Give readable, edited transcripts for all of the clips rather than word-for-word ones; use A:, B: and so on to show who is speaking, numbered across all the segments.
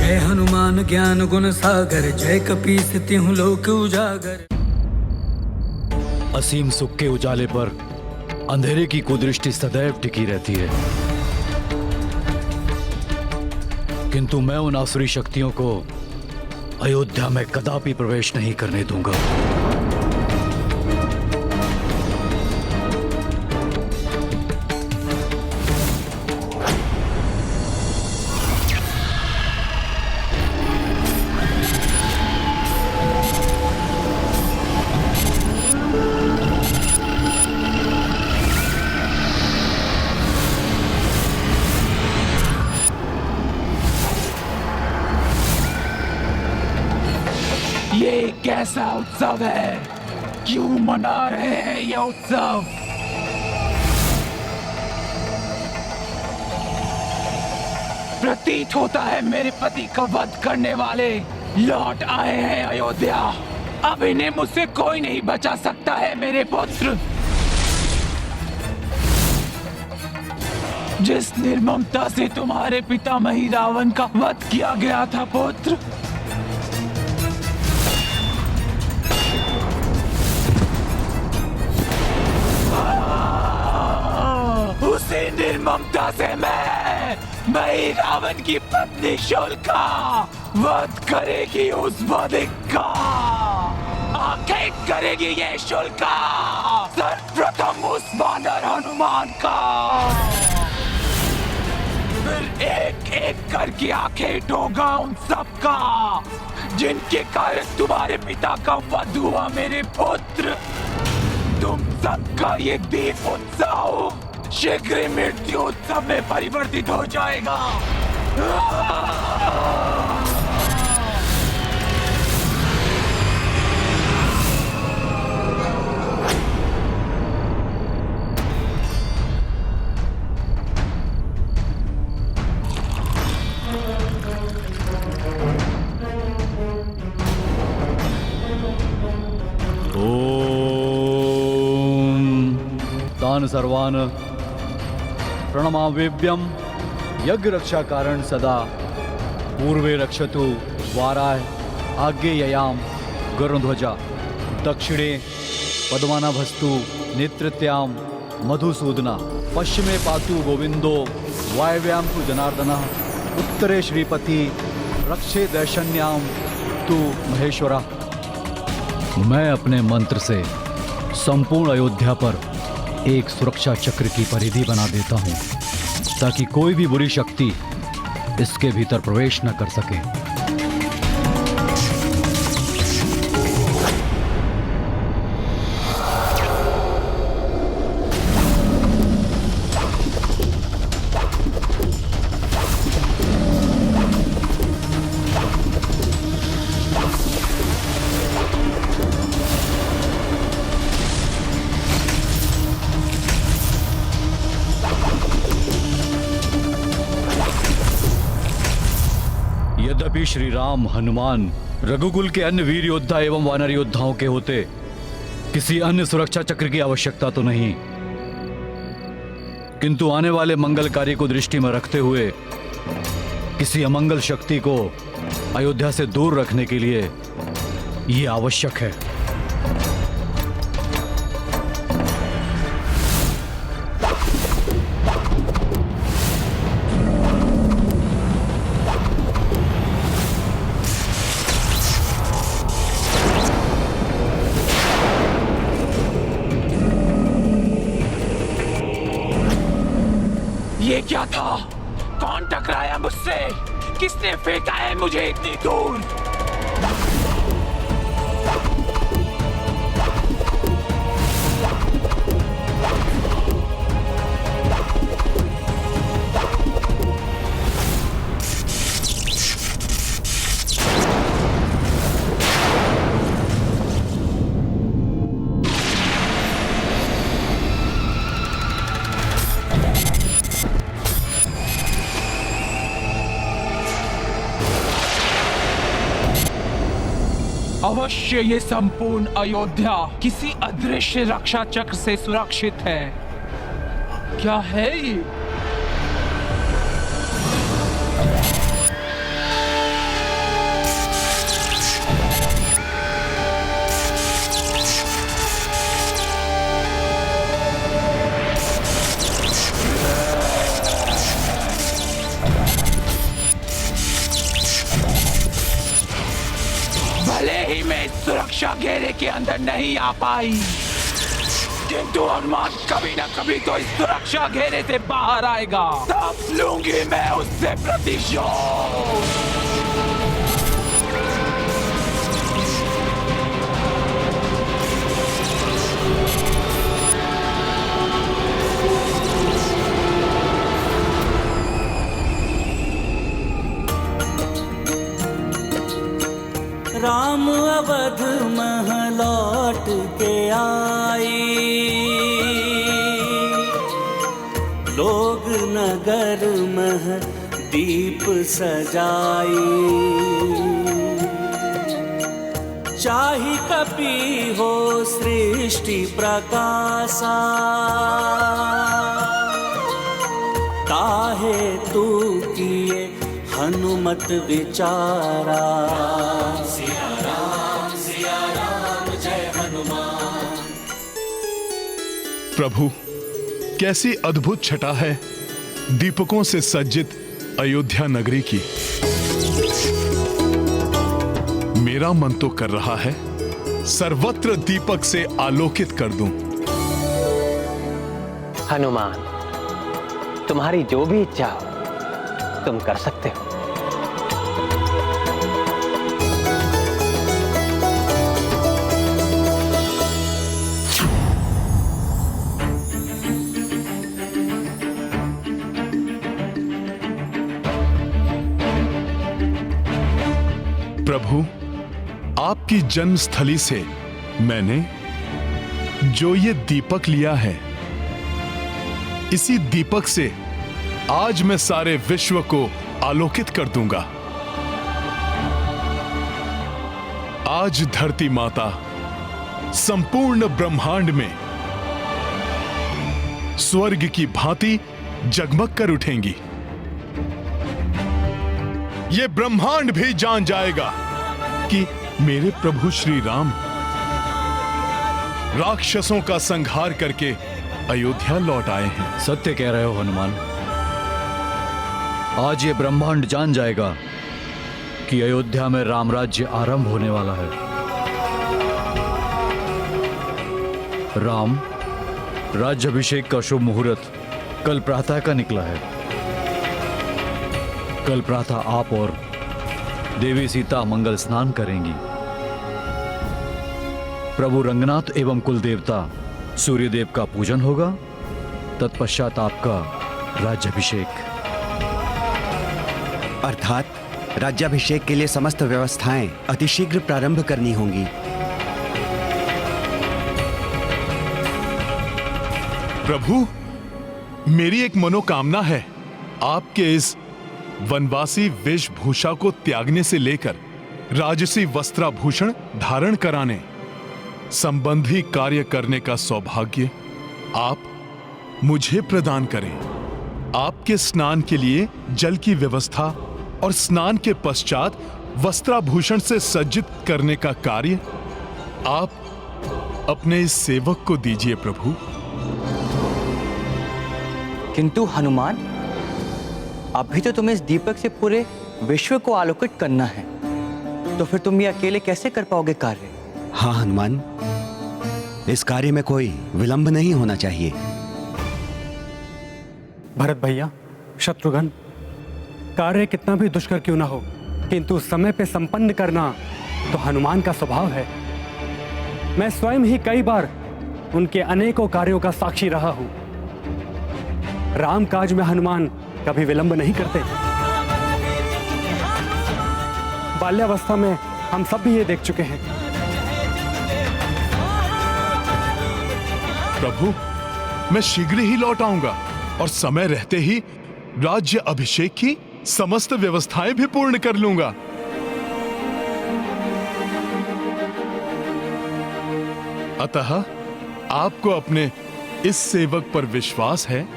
A: जय हनुमान ज्ञान गुण सागर, जय कपीस तिहुँ लोक उजागर।
B: असीम सुख के उजाले पर अंधेरे की कुदृष्टि सदैव टिकी रहती है, किंतु मैं उन आसुरी शक्तियों को अयोध्या में कदापि प्रवेश नहीं करने दूंगा।
C: ये कैसा उत्सव है? क्यों मना रहे हैं ये उत्सव? प्रतीत होता है मेरे पति का वध करने वाले लौट आए हैं अयोध्या। अब इन्हें मुझसे कोई नहीं बचा सकता है मेरे पुत्र। जिस निर्ममता से तुम्हारे पितामही रावण का वध किया गया था पुत्र, उसी निर्ममता से मैं रावण की पत्नी शूलिका वध करेगी उस वधिक का। आखिर करेगी ये शूलिका सर्वप्रथम उस वानर हनुमान का, फिर एक एक करके आखिर होगा उन सबका जिनके कारण तुम्हारे पिता का वध हुआ मेरे पुत्र। तुम सबका ये दीप उत्सव शीघ्र ही मृत्यु उत्सव में परिवर्तित हो जाएगा।
B: ओम तान सर्वान प्रणमाम्यभ्यम यज्ञ रक्षा कारण सदा पूर्वे रक्षतु वाराय आज्ञेययाम गरुध्वजा दक्षिणे पद्मानाभस्तु नेतृत्याम मधुसूदना पश्चिमे पातु गोविंदो वायव्याम तु जनार्दनः उत्तरे श्रीपति रक्षे दैशन्याम तु महेश्वरा। मैं अपने मंत्र से संपूर्ण अयोध्या पर एक सुरक्षा चक्र की परिधि बना देता हूं, ताकि कोई भी बुरी शक्ति इसके भीतर प्रवेश न कर सके। यद्यपि श्री राम हनुमान रघुकुल के अन्य वीर योद्धा एवं वानर योद्धाओं के होते किसी अन्य सुरक्षा चक्र की आवश्यकता तो नहीं, किंतु आने वाले मंगल कार्य को दृष्टि में रखते हुए किसी अमंगल शक्ति को अयोध्या से दूर रखने के लिए यह आवश्यक है।
C: ये क्या था? कौन टकराया मुझसे? किसने फेंका है मुझे इतनी दूर? अवश्य ये संपूर्ण अयोध्या किसी अदृश्य रक्षा चक्र से सुरक्षित है। क्या है ये? ही में इस सुरक्षा घेरे के अंदर नहीं आ पाई, किंतु हनुमान कभी न कभी तो इस सुरक्षा घेरे से बाहर आएगा। तब लूंगी मैं उससे प्रतिशोध।
D: राम अवध मह लौट के आई, लोग नगर मह दीप सजाई। चाहि कपि हो सृष्टि प्रकाशा, ताहे तू किए हनुमत विचारा। सिया राम जय हनुमान।
E: प्रभु, कैसी अद्भुत छटा है दीपकों से सज्जित अयोध्या नगरी की। मेरा मन तो कर रहा है सर्वत्र दीपक से आलोकित कर दूं।
F: हनुमान, तुम्हारी जो भी इच्छा हो तुम कर सकते हो।
E: प्रभु, आपकी जन्मस्थली से मैंने जो ये दीपक लिया है, इसी दीपक से आज मैं सारे विश्व को आलोकित कर दूंगा। आज धरती माता संपूर्ण ब्रह्मांड में स्वर्ग की भांति जगमग कर उठेंगी। ये ब्रह्मांड भी जान जाएगा कि मेरे प्रभु श्री राम राक्षसों का संहार करके अयोध्या लौट आए हैं।
B: सत्य कह रहे हो हनुमान। आज ये ब्रह्मांड जान जाएगा कि अयोध्या में राम राज्य आरंभ होने वाला है। राम राज्याभिषेक का शुभ मुहूर्त कल प्रातः का निकला है। कल प्रातः आप और देवी सीता मंगल स्नान करेंगी। प्रभु रंगनाथ एवं कुल देवता सूर्यदेव का पूजन होगा। तत्पश्चात आपका राज्याभिषेक।
G: अर्थात राज्याभिषेक के लिए समस्त व्यवस्थाएं अतिशीघ्र प्रारंभ करनी होंगी।
E: प्रभु, मेरी एक मनोकामना है। आपके इस वनवासी वेशभूषा को त्यागने से लेकर राजसी वस्त्राभूषण धारण कराने संबंधी कार्य करने का सौभाग्य आप मुझे प्रदान करें। आपके स्नान के लिए जल की व्यवस्था और स्नान के पश्चात वस्त्राभूषण से सज्जित करने का कार्य आप अपने इस सेवक को दीजिए प्रभु।
F: किंतु हनुमान, अभी तो तुम्हें इस दीपक से पूरे विश्व को आलोकित करना है, तो फिर तुम ये अकेले कैसे कर पाओगे कार्य?
G: हाँ हनुमान, इस कार्य में कोई विलंब नहीं होना चाहिए।
H: भरत भैया, शत्रुघ्न, कार्य कितना भी दुष्कर क्यों ना हो, किंतु समय पे संपन्न करना तो हनुमान का स्वभाव है। मैं स्वयं ही कई बार उनके अनेकों कार्यों का साक्षी रहा हूं। राम काज में हनुमान कभी विलंब नहीं करते। बाल्यावस्था में हम सब भी ये देख चुके हैं।
E: प्रभु, मैं शीघ्र ही लौट आऊंगा और समय रहते ही राज्य अभिषेक की समस्त व्यवस्थाएं भी पूर्ण कर लूंगा। अतः आपको अपने इस सेवक पर विश्वास है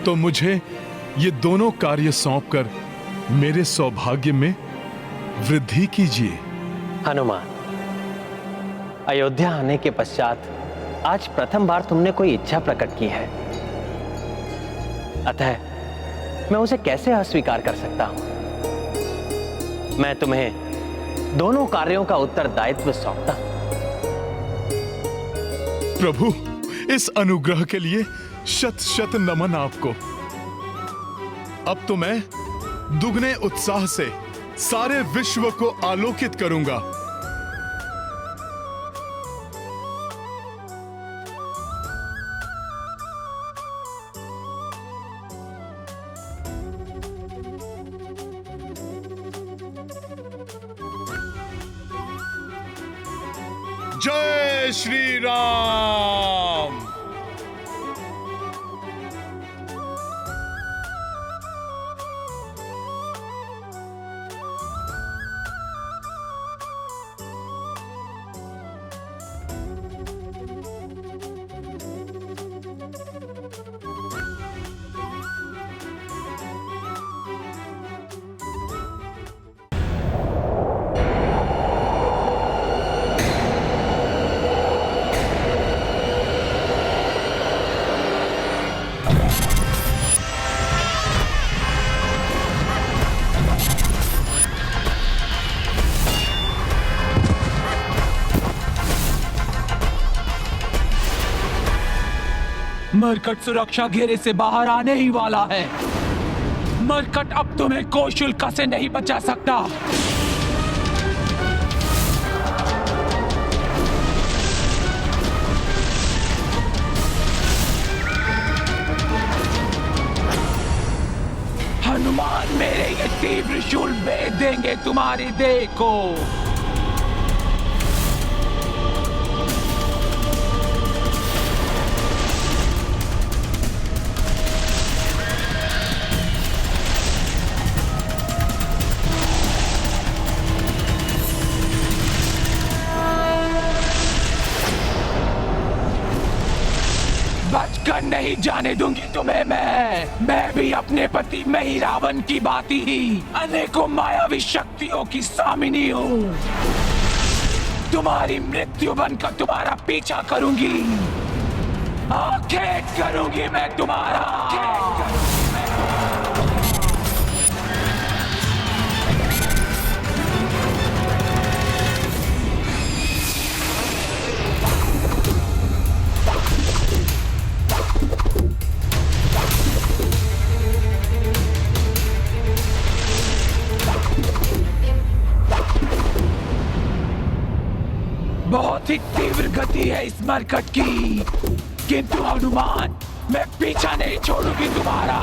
E: तो मुझे ये दोनों कार्य सौंपकर मेरे सौभाग्य में वृद्धि कीजिए।
F: हनुमान, अयोध्या आने के पश्चात आज प्रथम बार तुमने कोई इच्छा प्रकट की है, अतः मैं उसे कैसे अस्वीकार कर सकता हूं। मैं तुम्हें दोनों कार्यों का उत्तरदायित्व सौंपता हूं।
E: प्रभु, इस अनुग्रह के लिए शत शत नमन आपको। अब तो मैं दुगने उत्साह से सारे विश्व को आलोकित करूंगा। जय श्री राम।
C: मरकट सुरक्षा घेरे से बाहर आने ही वाला है। मरकट अब तुम्हें कोई शुल्क से नहीं बचा सकता। हनुमान मेरे ये तीव्र शूल भेद देंगे तुम्हारी देह को। बचकर नहीं जाने दूंगी तुम्हें मैं भी अपने पति में ही रावण की भांति ही अनेकों मायावी शक्तियों की स्वामिनी हूँ। तुम्हारी मृत्यु बनकर तुम्हारा पीछा करूंगी, आखेट करूंगी मैं तुम्हारा। बहुत ही तीव्र गति है इस मरकट की, किंतु हनुमान मैं पीछा नहीं छोड़ूंगी तुम्हारा।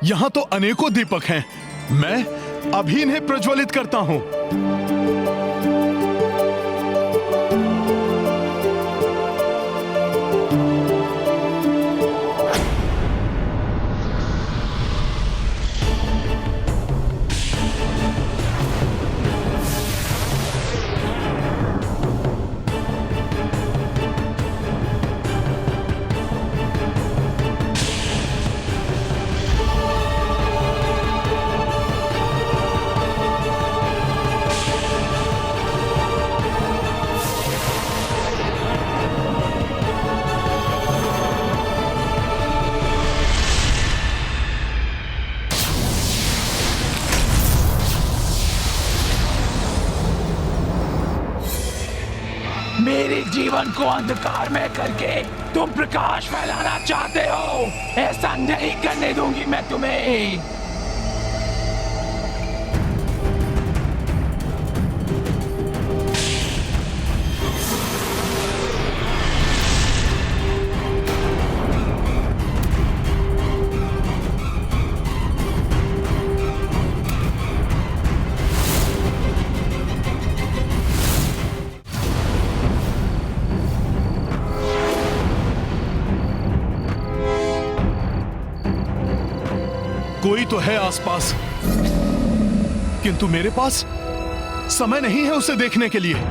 E: यहां तो अनेकों दीपक हैं। मैं अभी इन्हें प्रज्वलित करता हूं।
C: मेरे जीवन को अंधकार में करके तुम प्रकाश फैलाना चाहते हो। ऐसा नहीं करने दूंगी मैं तुम्हें।
E: कोई तो है आसपास, किंतु मेरे पास समय नहीं है उसे देखने के लिए।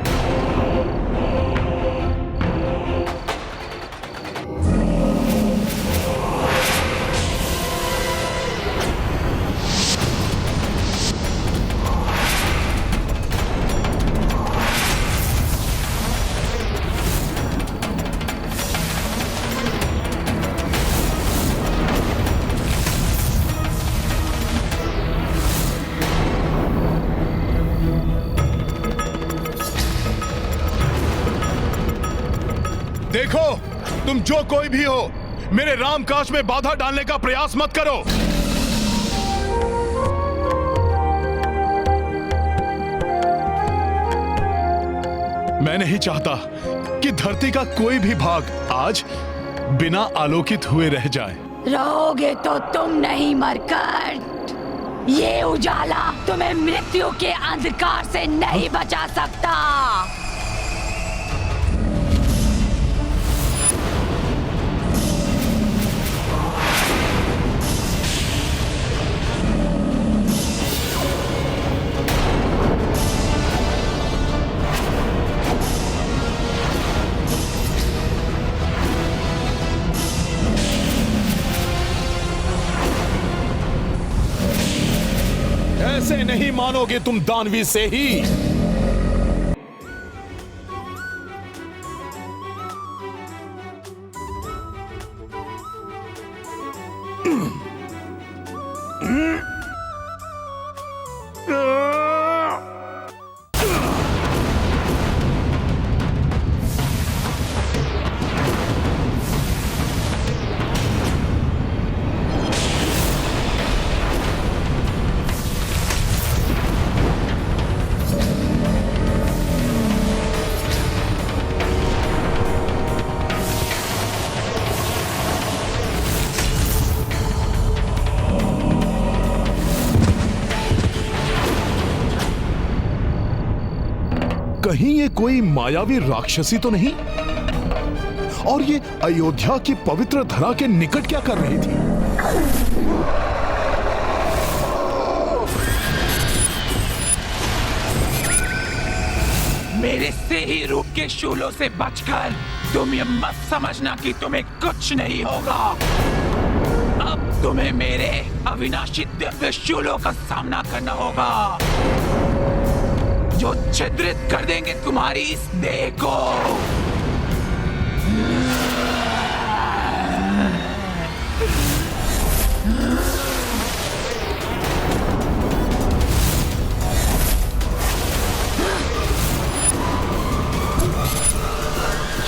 E: देखो, तुम जो कोई भी हो, मेरे रामकाज में बाधा डालने का प्रयास मत करो। मैं नहीं चाहता कि धरती का कोई भी भाग आज बिना आलोकित हुए रह जाए।
I: रहोगे तो तुम नहीं मरकट। ये उजाला तुम्हें मृत्यु के अंधकार से नहीं बचा सकता।
E: ऐसे नहीं मानोगे तुम दानवी से ही। कहीं ये कोई मायावी राक्षसी तो नहीं? और ये अयोध्या की पवित्र धरा के निकट क्या कर रही थी?
C: मेरे से ही रूप के शूलों से बचकर तुम ये मत समझना कि तुम्हें कुछ नहीं होगा। अब तुम्हें मेरे अविनाशी दिव्य शूलों का सामना करना होगा, जो छिद्रित कर देंगे तुम्हारी इस देह को।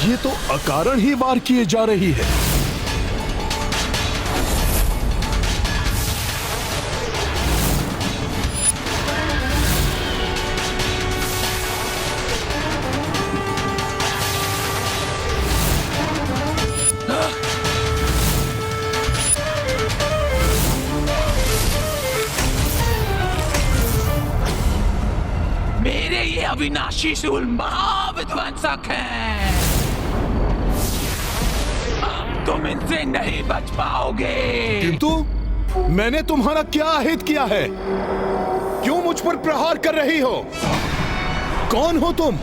E: ये तो अकारण ही वार किए जा रही है।
C: मेरे ये अविनाशी शूल महाविध्वंसक हैं। अब तुम इनसे नहीं बच पाओगे।
E: किंतु मैंने तुम्हारा क्या अहित किया है? क्यों मुझ पर प्रहार कर रही हो? कौन हो तुम?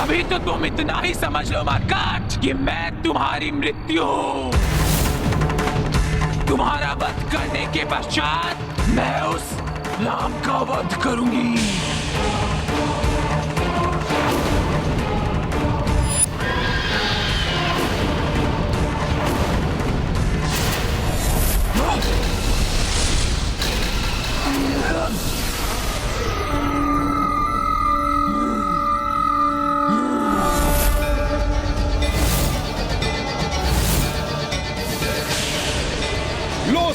C: अभी तो तुम इतना ही समझ लो मरकट कि मैं तुम्हारी मृत्यु हूं। तुम्हारा वध करने के पश्चात मैं उस राम का वध करूंगी।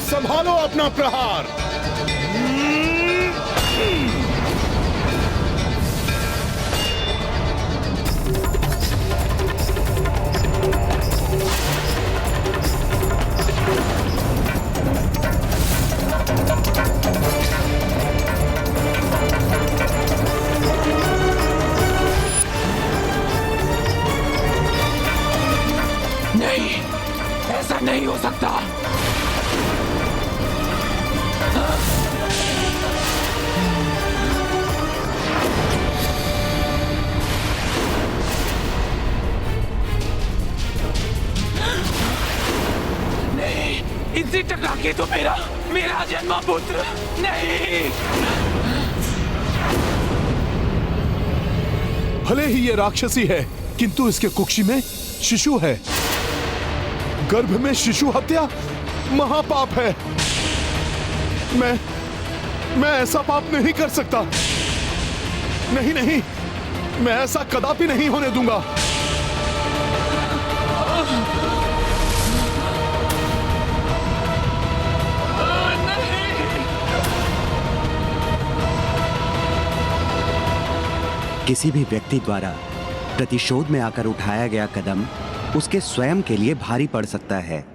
E: संभालो अपना प्रहार।
C: नहीं, ऐसा नहीं हो सकता। नहीं, इनसे टकरा के तो मेरा जन्मा पुत्र नहीं।
E: भले ही ये राक्षसी है, किंतु इसके कुक्षी में शिशु है। गर्भ में शिशु हत्या महापाप है। मैं ऐसा पाप नहीं कर सकता। नहीं नहीं, मैं ऐसा कदापि नहीं होने दूंगा।
G: किसी भी व्यक्ति द्वारा प्रतिशोध में आकर उठाया गया कदम उसके स्वयं के लिए भारी पड़ सकता है।